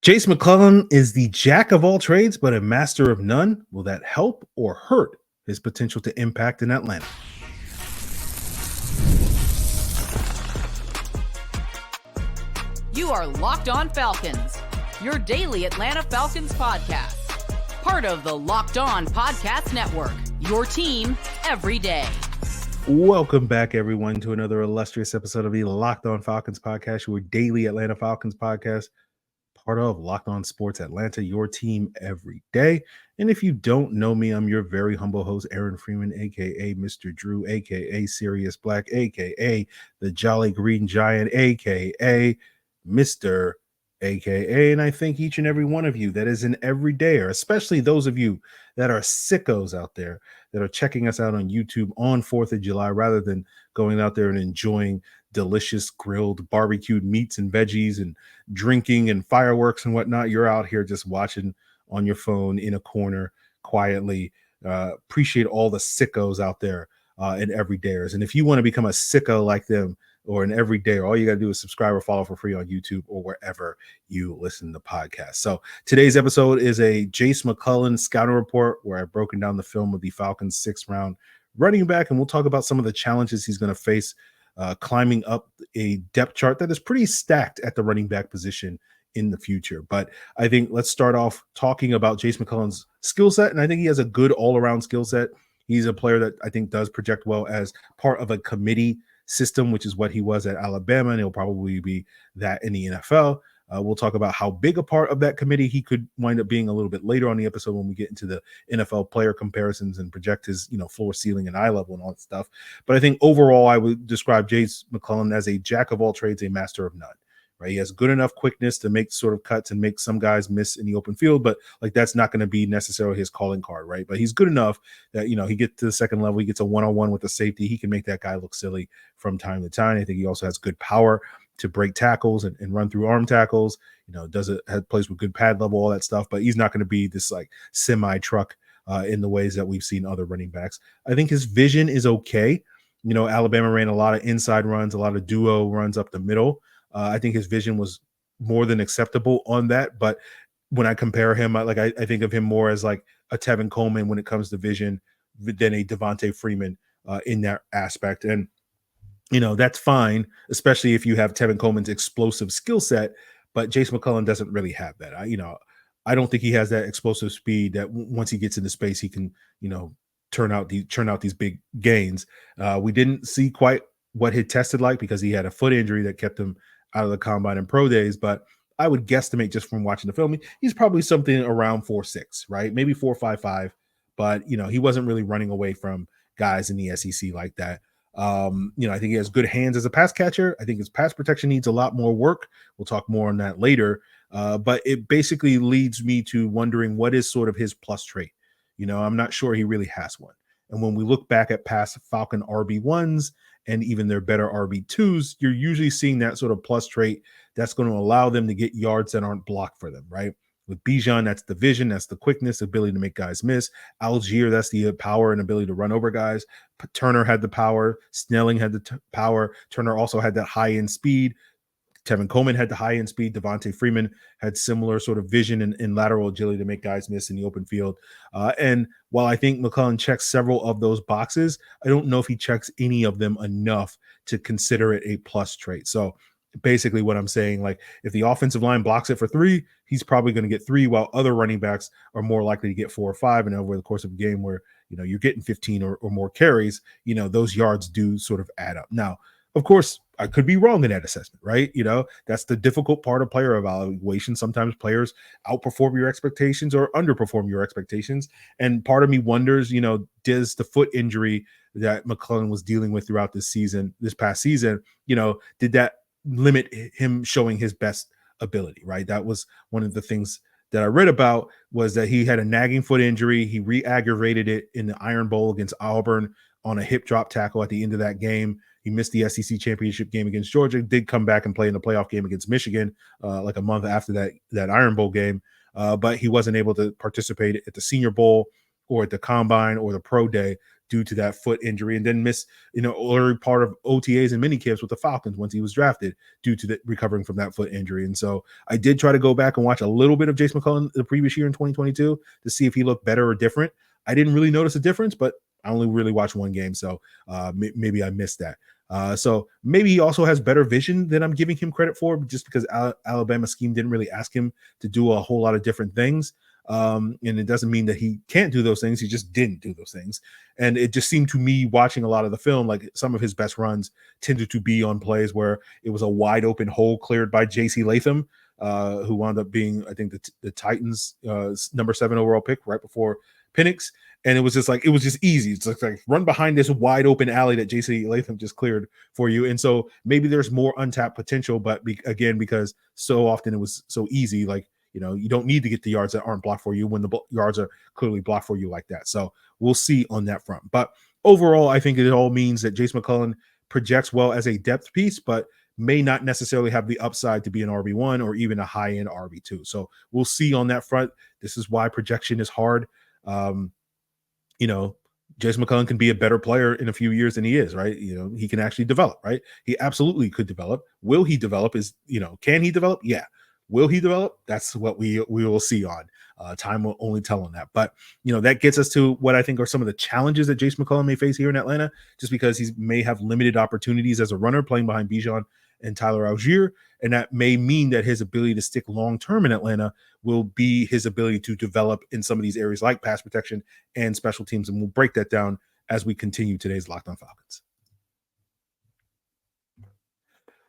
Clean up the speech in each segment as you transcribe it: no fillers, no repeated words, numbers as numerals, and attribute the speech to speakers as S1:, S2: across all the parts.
S1: Jase McClellan is the jack of all trades, but a master of none. Will that help or hurt his potential to impact in Atlanta?
S2: You are Locked On Falcons, your daily Atlanta Falcons podcast. Part of the Locked On Podcast Network, your team every day.
S1: Welcome back, everyone, to another illustrious episode of the Locked On Falcons podcast, your daily Atlanta Falcons podcast. Part of Locked On Sports Atlanta, your team every day. And if you don't know me, I'm your very humble host, Aaron Freeman, aka Mr. Drew, aka Sirius Black, aka the Jolly Green Giant, aka Mr. aka, and I thank each and every one of you that is an everydayer, especially those of you that are sickos out there that are checking us out on YouTube on 4th of July rather than going out there and enjoying delicious grilled barbecued meats and veggies and drinking and fireworks and whatnot. You're out here just watching on your phone in a corner quietly. Appreciate all the sickos out there and everydayers. And if you want to become a sicko like them or an everydayer, all you got to do is subscribe or follow for free on YouTube or wherever you listen to podcasts. So today's episode is a Jase McClellan scouting report where I've broken down the film of the Falcons' 6th round running back, and we'll talk about some of the challenges he's going to face climbing up a depth chart that is pretty stacked at the running back position in the future. But I think let's start off talking about Jase McClellan's skill set, and I think he has a good all-around skill set. He's a player that I think does project well as part of a committee system, which is what he was at Alabama, and he'll probably be that in the NFL. We'll talk about how big a part of that committee he could wind up being a little bit later on the episode when we get into the NFL player comparisons and project his, floor, ceiling, and eye level and all that stuff. But I think overall, I would describe Jase McClellan as a jack of all trades, a master of none. Right? He has good enough quickness to make sort of cuts and make some guys miss in the open field, but that's not going to be necessarily his calling card, right? But he's good enough that, he gets to the second level, he gets a one-on-one with the safety. He can make that guy look silly from time to time. I think he also has good power to break tackles and run through arm tackles, plays with good pad level, all that stuff, but he's not going to be this semi truck in the ways that we've seen other running backs. I think his vision is okay. Alabama ran a lot of inside runs, a lot of duo runs up the middle. I think his vision was more than acceptable on that. But when I compare him, I think of him more as like a Tevin Coleman when it comes to vision than a Devontae Freeman in that aspect. And, that's fine, especially if you have Tevin Coleman's explosive skill set. But Jase McClellan doesn't really have that. I don't think he has that explosive speed that once he gets into space, he can, turn out these big gains. We didn't see quite what he tested like because he had a foot injury that kept him out of the combine and pro days, but I would guesstimate just from watching the film, he's probably something around 4.6, right? Maybe 4.55, but he wasn't really running away from guys in the SEC like that. I think he has good hands as a pass catcher. I think his pass protection needs a lot more work. We'll talk more on that later. But it basically leads me to wondering what is sort of his plus trait. I'm not sure he really has one. And when we look back at past Falcon RB1s and even their better RB2s, you're usually seeing that sort of plus trait that's going to allow them to get yards that aren't blocked for them, right? With Bijan, that's the vision, that's the quickness, ability to make guys miss. Allgeier, that's the power and ability to run over guys. Turner had the power. Snelling had the power. Turner also had that high-end speed. Tevin Coleman had the high-end speed. Devontae Freeman had similar sort of vision and lateral agility to make guys miss in the open field. And while I think McClellan checks several of those boxes, I don't know if he checks any of them enough to consider it a plus trait. So basically what I'm saying, if the offensive line blocks it for 3, he's probably going to get 3, while other running backs are more likely to get 4 or 5. And over the course of a game where, you're getting 15 or more carries, those yards do sort of add up. Now, of course, I could be wrong in that assessment, right? That's the difficult part of player evaluation. Sometimes players outperform your expectations or underperform your expectations. And part of me wonders, does the foot injury that McClellan was dealing with throughout this past season, did that limit him showing his best ability, right? That was one of the things that I read about, was that he had a nagging foot injury. He re-aggravated it in the Iron Bowl against Auburn on a hip drop tackle at the end of that game. He missed the SEC championship game against Georgia, did come back and play in the playoff game against Michigan a month after that Iron Bowl game, but he wasn't able to participate at the Senior Bowl or at the Combine or the Pro Day due to that foot injury, and then missed, early part of OTAs and minicamps with the Falcons once he was drafted due to recovering from that foot injury. And so I did try to go back and watch a little bit of Jase McClellan the previous year in 2022 to see if he looked better or different. I didn't really notice a difference, but I only really watched one game, so maybe I missed that. So maybe he also has better vision than I'm giving him credit for, just because Alabama scheme didn't really ask him to do a whole lot of different things. And it doesn't mean that he can't do those things. He just didn't do those things. And it just seemed to me, watching a lot of the film, like some of his best runs tended to be on plays where it was a wide open hole cleared by J.C. Latham, who wound up being, I think, the Titans' number 7 overall pick right before Penix. And it was just easy. It's like run behind this wide open alley that J.C. Latham just cleared for you. And so maybe there's more untapped potential, but again, because so often it was so easy, like, you don't need to get the yards that aren't blocked for you when the yards are clearly blocked for you like that. So we'll see on that front. But overall, I think it all means that Jase McClellan projects well as a depth piece, but may not necessarily have the upside to be an RB1 or even a high-end RB2. So we'll see on that front. This is why projection is hard. Jase McClellan can be a better player in a few years than he is, right? He can actually develop, right? He absolutely could develop. Will he develop? Can he develop? Yeah. Will he develop? That's what we will see on. Time will only tell on that. But, that gets us to what I think are some of the challenges that Jase McClellan may face here in Atlanta, just because he may have limited opportunities as a runner playing behind Bijan and Tyler Allgeier. And that may mean that his ability to stick long-term in Atlanta will be his ability to develop in some of these areas like pass protection and special teams. And we'll break that down as we continue today's Locked On Falcons.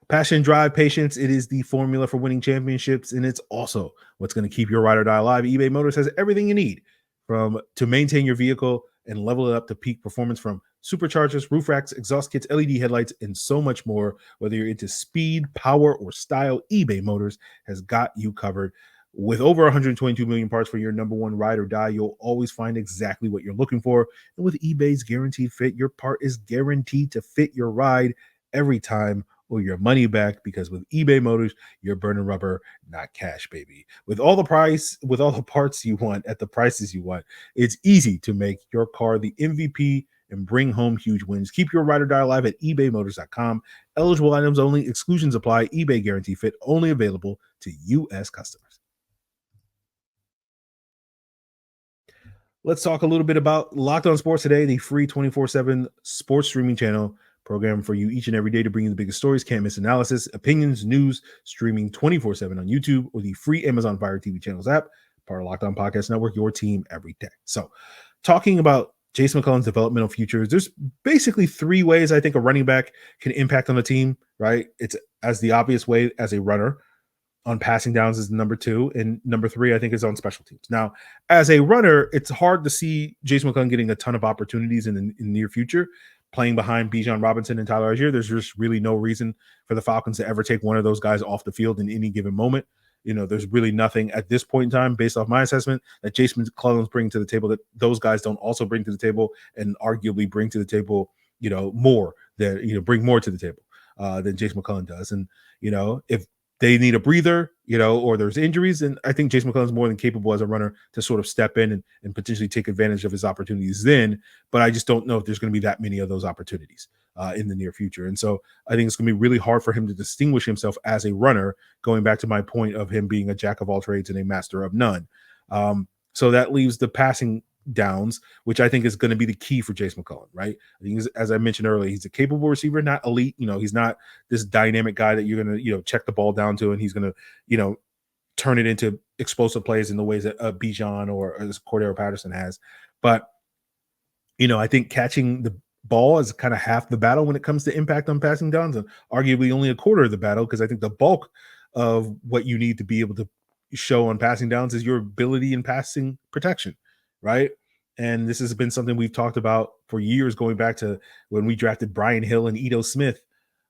S1: Passion, drive, patience. It is the formula for winning championships, and it's also what's going to keep your ride or die alive. eBay Motors has everything you need to maintain your vehicle and level it up to peak performance, from superchargers, roof racks, exhaust kits, LED headlights, and so much more. Whether you're into speed, power, or style, eBay Motors has got you covered. With over 122 million parts for your number one ride or die, you'll always find exactly what you're looking for. And with eBay's Guaranteed Fit, your part is guaranteed to fit your ride every time, or your money back, because with eBay Motors, you're burning rubber, not cash, baby. With all the parts you want at the prices you want, it's easy to make your car the MVP and bring home huge wins. Keep your ride or die alive at ebaymotors.com. Eligible items only. Exclusions apply. eBay Guarantee Fit only available to U.S. customers. Let's talk a little bit about Locked On Sports Today, the free 24/7 sports streaming channel program for you each and every day to bring you the biggest stories, can't miss analysis, opinions, news, streaming 24/7 on YouTube or the free Amazon Fire TV channels app, part of Locked On Podcast Network, your team every day. So talking about Jase McClellan's developmental futures, there's basically 3 ways I think a running back can impact on the team, right? It's as the obvious way as a runner. On passing downs is number 2, and number 3 I think is on special teams. Now, as a runner, it's hard to see Jase McClellan getting a ton of opportunities in the near future, playing behind Bijan Robinson and Tyler Allgeier. There's just really no reason for the Falcons to ever take one of those guys off the field in any given moment. There's really nothing at this point in time, based off my assessment, that Jase McClellan's bringing to the table that those guys don't also bring to the table, and arguably bring to the table, more than, bring more to the table than Jase McClellan does. And, if they need a breather, or there's injuries, and I think Jase McClellan's more than capable as a runner to sort of step in and potentially take advantage of his opportunities then. But I just don't know if there's going to be that many of those opportunities in the near future. And so I think it's going to be really hard for him to distinguish himself as a runner, going back to my point of him being a jack of all trades and a master of none. So that leaves the passing downs, which I think is going to be the key for Jase McClellan, right? I think, as I mentioned earlier, he's a capable receiver, not elite. He's not this dynamic guy that you're going to, check the ball down to, and he's going to, turn it into explosive plays in the ways that Bijan or this Cordero Patterson has. But, I think catching the ball is kind of half the battle when it comes to impact on passing downs, and arguably only a quarter of the battle, because I think the bulk of what you need to be able to show on passing downs is your ability in passing protection, right? And this has been something we've talked about for years, going back to when we drafted Brian Hill and Ito Smith,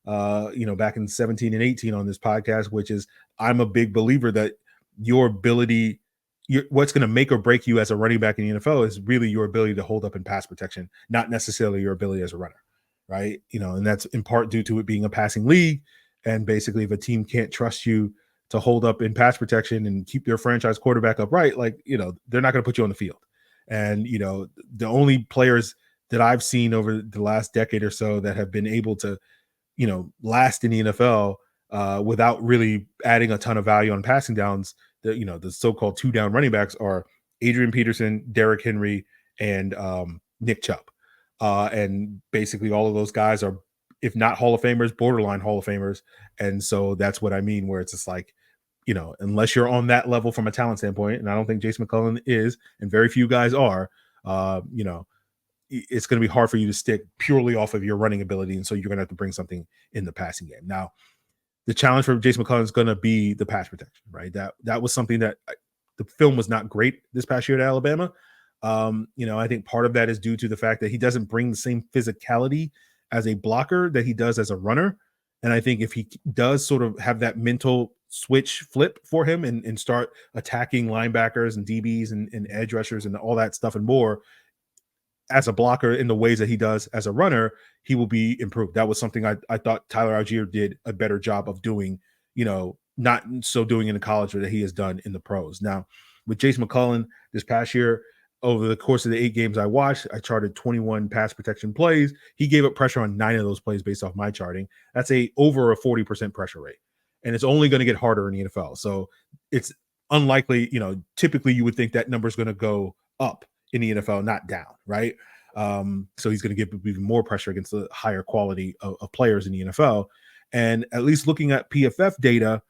S1: back in 17 and 18 on this podcast, which is, I'm a big believer that your ability, what's going to make or break you as a running back in the NFL is really your ability to hold up in pass protection, not necessarily your ability as a runner, right? And that's in part due to it being a passing league. And basically, if a team can't trust you to hold up in pass protection and keep their franchise quarterback upright, they're not going to put you on the field. And, the only players that I've seen over the last decade or so that have been able to, last in the NFL without really adding a ton of value on passing downs. The so-called 2-down running backs are Adrian Peterson, Derrick Henry, and Nick Chubb. And basically all of those guys are, if not Hall of Famers, borderline Hall of Famers. And so that's what I mean, where it's just like, unless you're on that level from a talent standpoint, and I don't think Jase McClellan is, and very few guys are, it's going to be hard for you to stick purely off of your running ability. And so you're going to have to bring something in the passing game. Now, the challenge for Jase McClellan is going to be the pass protection, right? That was something that the film was not great this past year at Alabama. I think part of that is due to the fact that he doesn't bring the same physicality as a blocker that he does as a runner. And I think if he does sort of have that mental switch flip for him and start attacking linebackers and DBs and edge rushers and all that stuff and more as a blocker in the ways that he does as a runner, he will be improved. That was something I thought Tyler Allgeier did a better job of doing, not so doing in the college that he has done in the pros. Now, with Jase McClellan this past year, over the course of the 8 games I watched, I charted 21 pass protection plays. He gave up pressure on 9 of those plays based off my charting. That's over a 40% pressure rate. And it's only going to get harder in the NFL. So it's unlikely, typically you would think that number is going to go up in the NFL, not down, right? So he's going to get even more pressure against the higher quality of players in the NFL. And at least looking at PFF data,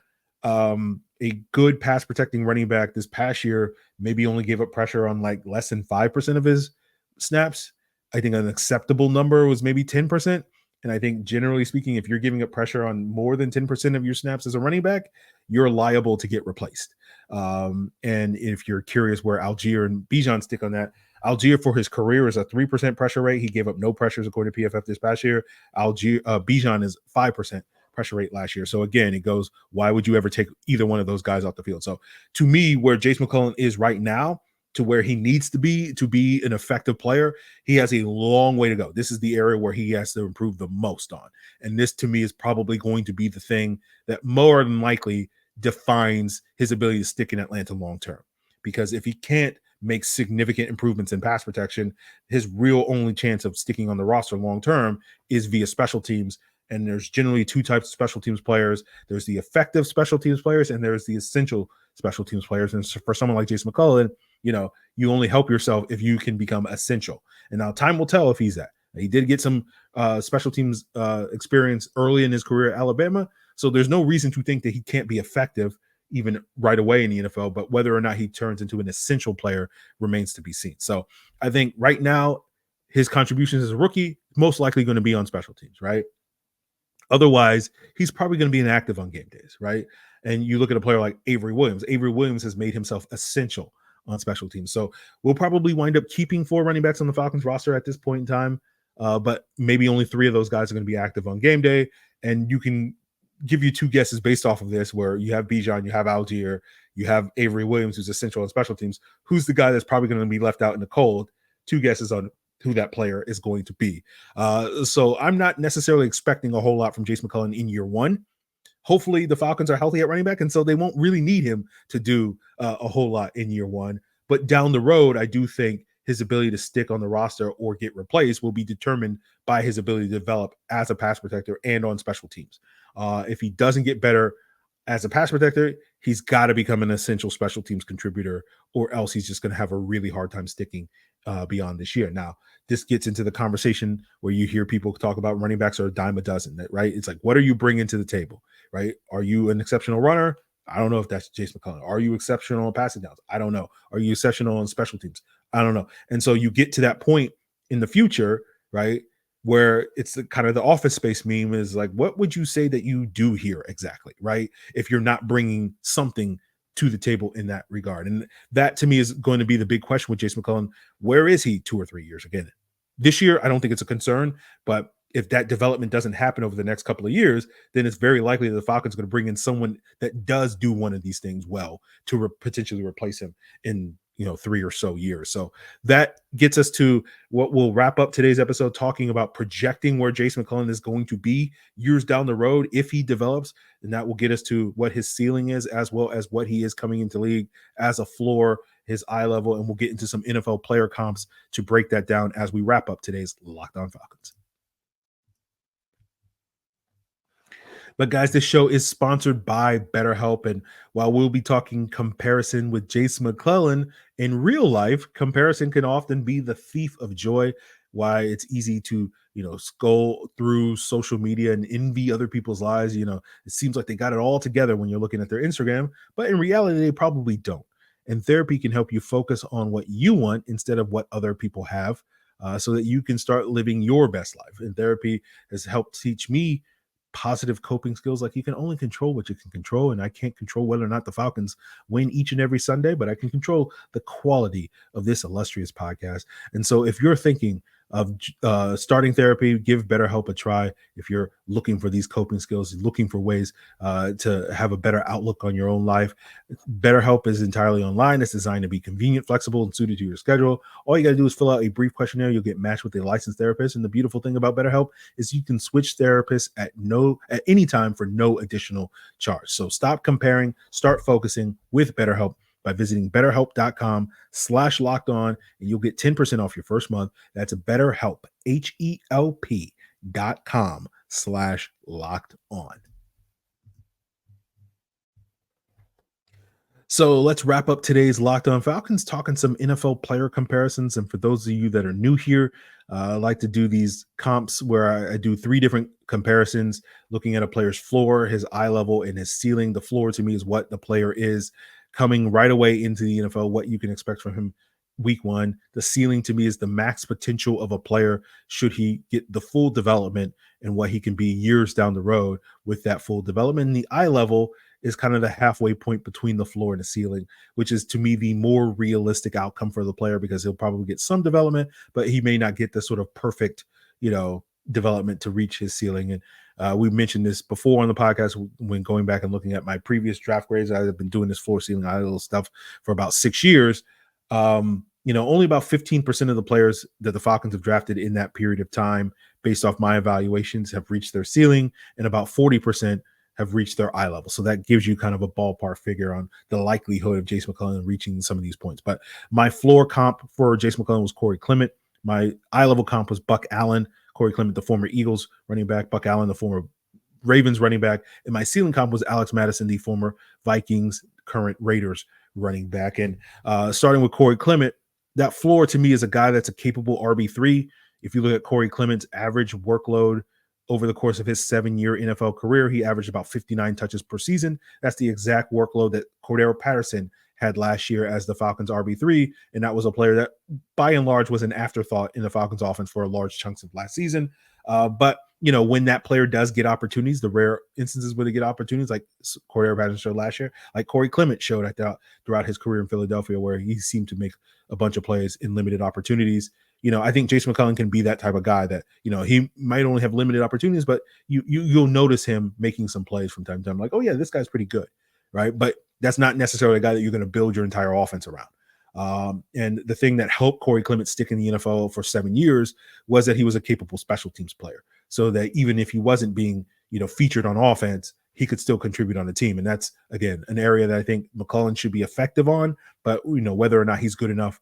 S1: a good pass protecting running back this past year maybe only gave up pressure on like less than 5% of his snaps. I think an acceptable number was maybe 10%. And I think generally speaking, if you're giving up pressure on more than 10% of your snaps as a running back, you're liable to get replaced. And if you're curious where Allgeier and Bijan stick on that, Allgeier for his career is a 3% pressure rate. He gave up no pressures according to PFF this past year. Bijan is 5% pressure rate last year. So again, it goes, why would you ever take either one of those guys off the field? So to me, where Jase McClellan is right now to where he needs to be an effective player, he has a long way to go. This is the area where he has to improve the most on. And this to me is probably going to be the thing that more than likely defines his ability to stick in Atlanta long-term. Because if he can't make significant improvements in pass protection, his real only chance of sticking on the roster long-term is via special teams. And there's generally 2 types of special teams players. There's the effective special teams players, and there's the essential special teams players. And for someone like Jase McClellan, you only help yourself if you can become essential. And now time will tell if he's that. He did get some special teams experience early in his career at Alabama. So there's no reason to think that he can't be effective even right away in the NFL. But whether or not he turns into an essential player remains to be seen. So I think right now, his contributions as a rookie, most likely going to be on special teams, right? Otherwise, he's probably going to be inactive on game days, right? And you look at a player like Avery Williams. Avery Williams has made himself essential on special teams. So we'll probably wind up keeping 4 running backs on the Falcons roster at this point in time, but maybe only 3 of those guys are going to be active on game day. And you can give you 2 guesses based off of this, where you have Bijan, you have Allgeier, you have Avery Williams, who's essential on special teams. Who's the guy that's probably going to be left out in the cold? 2 guesses on who that player is going to be. So I'm not necessarily expecting a whole lot from Jase McClellan in year 1. Hopefully the Falcons are healthy at running back, and so they won't really need him to do a whole lot in year 1. But down the road, I do think his ability to stick on the roster or get replaced will be determined by his ability to develop as a pass protector and on special teams. If he doesn't get better as a pass protector, he's got to become an essential special teams contributor, or else he's just going to have a really hard time sticking beyond this year. Now, this gets into the conversation where you hear people talk about running backs are a dime a dozen, right? It's like, what are you bringing to the table, right? Are you an exceptional runner? I don't know if that's Jase McClellan. Are you exceptional on passing downs? I don't know. Are you exceptional on special teams? I don't know. And so you get to that point in the future, right, where it's the kind of the Office Space meme is like, what would you say that you do here exactly, right? If you're not bringing something to the table in that regard. And that to me is going to be the big question with Jase McClellan. Where is he 2 or 3 years? Again, this year, I don't think it's a concern, but if that development doesn't happen over the next couple of years, then it's very likely that the Falcons are going to bring in someone that does do one of these things well to potentially replace him in 3 or so years. So that gets us to what we'll wrap up today's episode, talking about projecting where Jase McClellan is going to be years down the road if he develops. And that will get us to what his ceiling is, as well as what he is coming into league as a floor, his eye level, and we'll get into some NFL player comps to break that down as we wrap up today's Locked On Falcons. But guys, this show is sponsored by BetterHelp, and while we'll be talking comparison with Jase McClellan, in real life, comparison can often be the thief of joy. Why it's easy to, scroll through social media and envy other people's lives. It seems like they got it all together when you're looking at their Instagram, but in reality, they probably don't. And therapy can help you focus on what you want instead of what other people have, so that you can start living your best life. And therapy has helped teach me positive coping skills. Like, you can only control what you can control, and I can't control whether or not the Falcons win each and every Sunday, but I can control the quality of this illustrious podcast. And so if you're thinking of starting therapy, give BetterHelp a try. If you're looking for these coping skills, looking for ways to have a better outlook on your own life, BetterHelp is entirely online. It's designed to be convenient, flexible, and suited to your schedule. All you got to do is fill out a brief questionnaire. You'll get matched with a licensed therapist. And the beautiful thing about BetterHelp is you can switch therapists at any time for no additional charge. So stop comparing, start focusing with BetterHelp by visiting betterhelp.com/lockedon, and you'll get 10% off your first month. That's BetterHelp, HELP.com/lockedon. So let's wrap up today's Locked On Falcons, talking some NFL player comparisons. And for those of you that are new here, I like to do these comps where I do 3 different comparisons, looking at a player's floor, his eye level, and his ceiling. The floor to me is what the player is coming right away into the NFL, what you can expect from him week 1. The ceiling to me is the max potential of a player should he get the full development and what he can be years down the road with that full development. And the eye level is kind of the halfway point between the floor and the ceiling, which is to me the more realistic outcome for the player, because he'll probably get some development, but he may not get the sort of perfect, development to reach his ceiling. And we mentioned this before on the podcast when going back and looking at my previous draft grades. I've been doing this floor, ceiling, eye level stuff for about 6 years. Only about 15% of the players that the Falcons have drafted in that period of time, based off my evaluations, have reached their ceiling, and about 40% have reached their eye level. So that gives you kind of a ballpark figure on the likelihood of Jase McClellan reaching some of these points. But my floor comp for Jase McClellan was Corey Clement. My eye level comp was Buck Allen. Corey Clement, the former Eagles running back, Buck Allen, the former Ravens running back. And my ceiling comp was Alex Mattison, the former Vikings, current Raiders running back. And starting with Corey Clement, that floor to me is a guy that's a capable RB3. If you look at Corey Clement's average workload over the course of his 7-year NFL career, he averaged about 59 touches per season. That's the exact workload that Cordero Patterson had last year as the Falcons RB3, and that was a player that by and large was an afterthought in the Falcons offense for large chunks of last season. But when that player does get opportunities, the rare instances where they get opportunities, like Cordero Patterson showed last year, like Corey Clement showed throughout his career in Philadelphia, where he seemed to make a bunch of plays in limited opportunities. I think Jase McClellan can be that type of guy that, he might only have limited opportunities, but you'll notice him making some plays from time to time. Like, oh yeah, this guy's pretty good, right? But that's not necessarily a guy that you're going to build your entire offense around. And the thing that helped Corey Clement stick in the NFL for 7 years was that he was a capable special teams player. So that even if he wasn't being, featured on offense, he could still contribute on the team. And that's, again, an area that I think McClellan should be effective on. But, whether or not he's good enough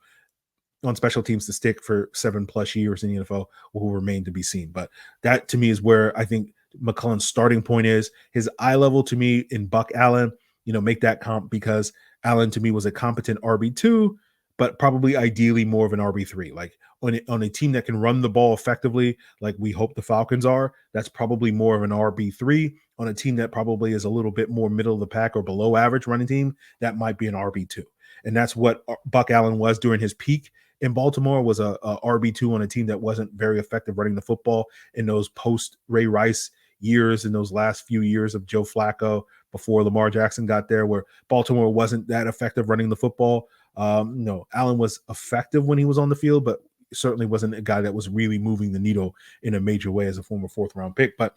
S1: on special teams to stick for 7+ years in the NFL will remain to be seen. But that to me is where I think McClellan's starting point is. His eye level to me in Buck Allen, make that comp, because Allen to me was a competent RB2, but probably ideally more of an RB3. Like on a team that can run the ball effectively, like we hope the Falcons are, that's probably more of an RB3. On a team that probably is a little bit more middle of the pack or below average running team, that might be an RB2. And that's what Buck Allen was during his peak in Baltimore, was a RB2 on a team that wasn't very effective running the football in those post Ray Rice years, in those last few years of Joe Flacco before Lamar Jackson got there, where Baltimore wasn't that effective running the football. Allen was effective when he was on the field, but certainly wasn't a guy that was really moving the needle in a major way as a former 4th-round pick. But,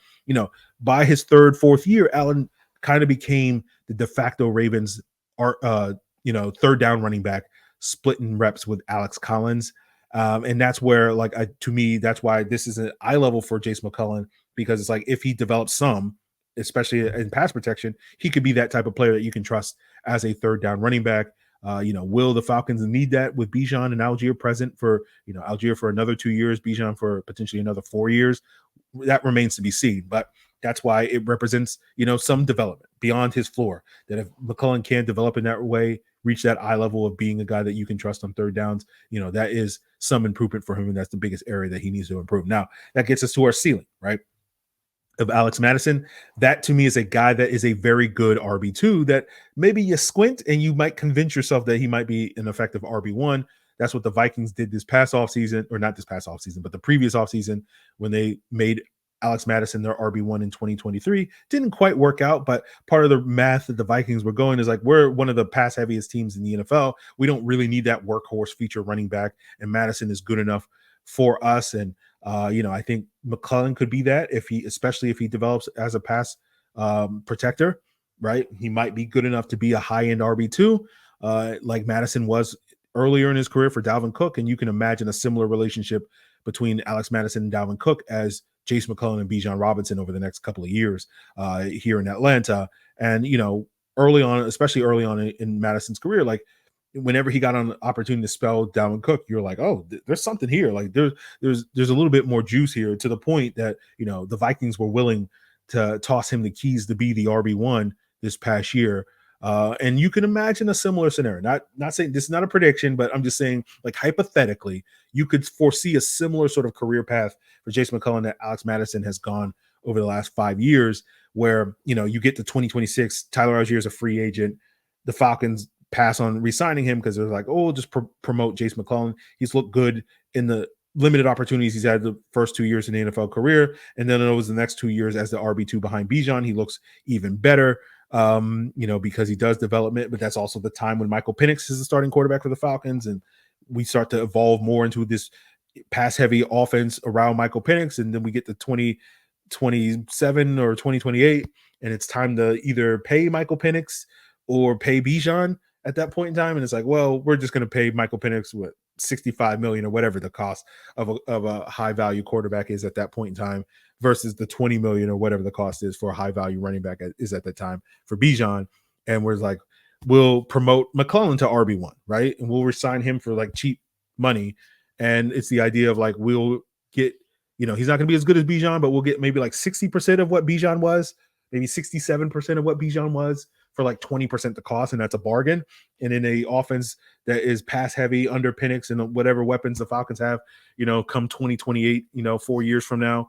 S1: by his 3rd, 4th year, Allen kind of became the de facto Ravens, 3rd down running back, splitting reps with Alex Collins. And that's where, to me, that's why this is an eye level for Jase McClellan, because it's like, if he develops some, especially in pass protection, he could be that type of player that you can trust as a 3rd down running back. Will the Falcons need that with Bijan and Allgeier present for, Allgeier for another 2 years, Bijan for potentially another 4 years? That remains to be seen. But that's why it represents, some development beyond his floor, that if McClellan can develop in that way, reach that eye level of being a guy that you can trust on third downs, that is some improvement for him. And that's the biggest area that he needs to improve. Now, that gets us to our ceiling, right? Of Alex Mattison. That to me is a guy that is a very good RB2 that maybe you squint and you might convince yourself that he might be an effective RB1. That's what the Vikings did this past offseason, or not this past offseason, but the previous offseason when they made Alex Mattison their RB1 in 2023. Didn't quite work out, but part of the math that the Vikings were going is like, we're one of the pass heaviest teams in the NFL. We don't really need that workhorse feature running back, and Mattison is good enough for us. And I think McClellan could be that especially if he develops as a pass protector, right? He might be good enough to be a high-end RB2, like Mattison was earlier in his career for Dalvin Cook. And you can imagine a similar relationship between Alex Mattison and Dalvin Cook as Jase McClellan and Bijan Robinson over the next couple of years here in Atlanta. And, early on, especially early on in Madison's career, like whenever he got an opportunity to spell Dalvin Cook, you're like, oh, there's something here. Like there's a little bit more juice here, to the point that, the Vikings were willing to toss him the keys to be the RB1 this past year. And you can imagine a similar scenario. Not saying this is not a prediction, but I'm just saying, like, hypothetically, you could foresee a similar sort of career path for Jase McClellan that Alex Mattison has gone over the last 5 years, where, you get to 2026, Tyler Allgeier is a free agent. The Falcons pass on re-signing him because they're like, oh, we'll just promote Jase McClellan. He's looked good in the limited opportunities he's had the first 2 years in the NFL career. And then it was the next 2 years as the RB2 behind Bijan. He looks even better. Because he does development, but that's also the time when Michael Penix is the starting quarterback for the Falcons, and we start to evolve more into this pass-heavy offense around Michael Penix, and then we get to 2027 or 2028, and it's time to either pay Michael Penix or pay Bijan at that point in time, and it's like, well, we're just going to pay Michael Penix what, $65 million or whatever the cost of a high-value quarterback is at that point in time, versus the $20 million or whatever the cost is for a high-value running back is at that time for Bijan. And we're like, we'll promote McClellan to RB1, right? And we'll resign him for like cheap money. And it's the idea of like, we'll get, he's not going to be as good as Bijan, but we'll get maybe like 60% of what Bijan was, maybe 67% of what Bijan was for like 20% the cost. And that's a bargain. And in a offense that is pass heavy under Penix and whatever weapons the Falcons have, come 2028, 4 years from now,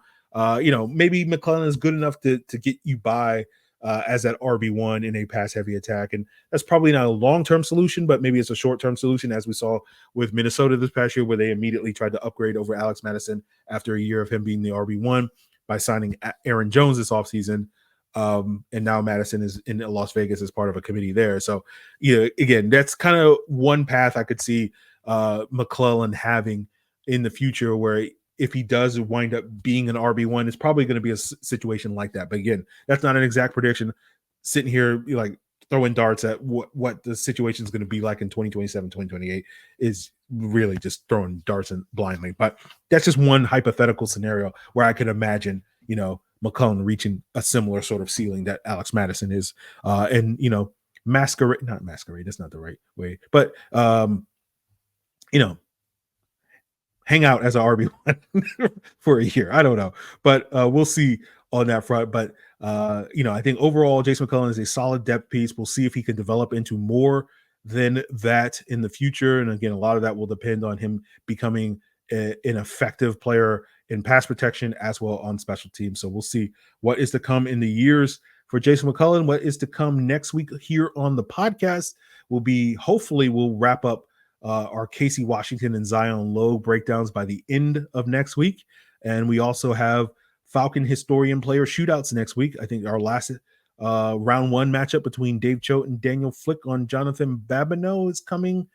S1: maybe McClellan is good enough to get you by as that RB1 in a pass-heavy attack. And that's probably not a long-term solution, but maybe it's a short-term solution, as we saw with Minnesota this past year, where they immediately tried to upgrade over Alex Mattison after a year of him being the RB1 by signing Aaron Jones this offseason. And now Mattison is in Las Vegas as part of a committee there. So, again, that's kind of one path I could see McClellan having in the future, where if he does wind up being an RB1, it's probably going to be a situation like that. But again, that's not an exact prediction. Sitting here, like throwing darts at what the situation is going to be like in 2027, 2028 is really just throwing darts and blindly. But that's just one hypothetical scenario where I could imagine, McClellan reaching a similar sort of ceiling that Alex Mattison is. And, not masquerade, that's not the right way, but, hang out as an RB1 for a year. I don't know, but we'll see on that front. But, I think overall, Jase McClellan is a solid depth piece. We'll see if he can develop into more than that in the future. And again, a lot of that will depend on him becoming an effective player in pass protection as well on special teams. So we'll see what is to come in the years for Jase McClellan. What is to come next week here on the podcast will be, hopefully we'll wrap up our Casey Washington and Zion Lowe breakdowns by the end of next week. And we also have Falcon historian player shootouts next week. I think our last round one matchup between Dave Choate and Daniel Flick on Jonathan Babineau is coming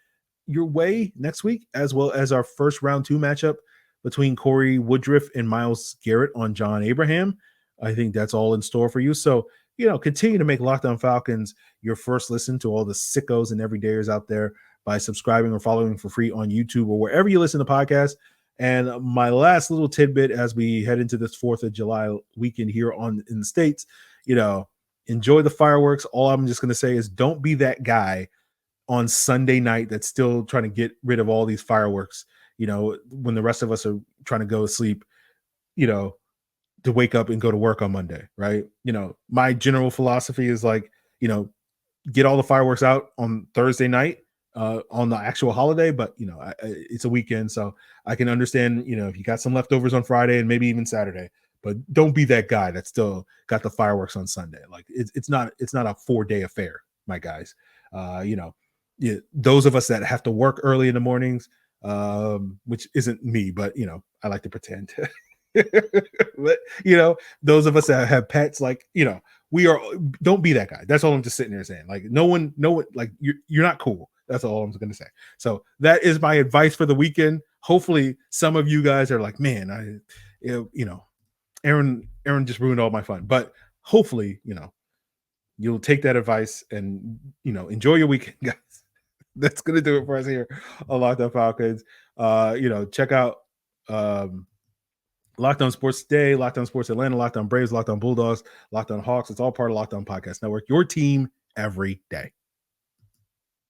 S1: your way next week, as well as our first round two matchup between Corey Woodruff and Myles Garrett on John Abraham. I think that's all in store for you. So, continue to make Locked On Falcons your first listen to all the sickos and everydayers out there by subscribing or following for free on YouTube or wherever you listen to podcasts. And my last little tidbit as we head into this 4th of July weekend here in the States, enjoy the fireworks. All I'm just going to say is don't be that guy on Sunday night that's still trying to get rid of all these fireworks, when the rest of us are trying to go to sleep, to wake up and go to work on Monday, right? My general philosophy is like, get all the fireworks out on Thursday night on the actual holiday, but it's a weekend, so I can understand, if you got some leftovers on Friday and maybe even Saturday, but don't be that guy that still got the fireworks on Sunday. Like it's not a 4-day affair, my guys. Those of us that have to work early in the mornings, which isn't me, but I like to pretend. But those of us that have pets, like don't be that guy. That's all I'm just sitting there saying. Like no one, like you're not cool. That's all I'm going to say. So that is my advice for the weekend. Hopefully some of you guys are like, man, Aaron just ruined all my fun. But hopefully, you'll take that advice and enjoy your weekend, guys. That's going to do it for us here on Locked On Falcons. Check out Locked On Sports Today, Locked On Sports Atlanta, Locked On Braves, Locked On Bulldogs, Locked On Hawks. It's all part of Locked On Podcast Network. Your team every day.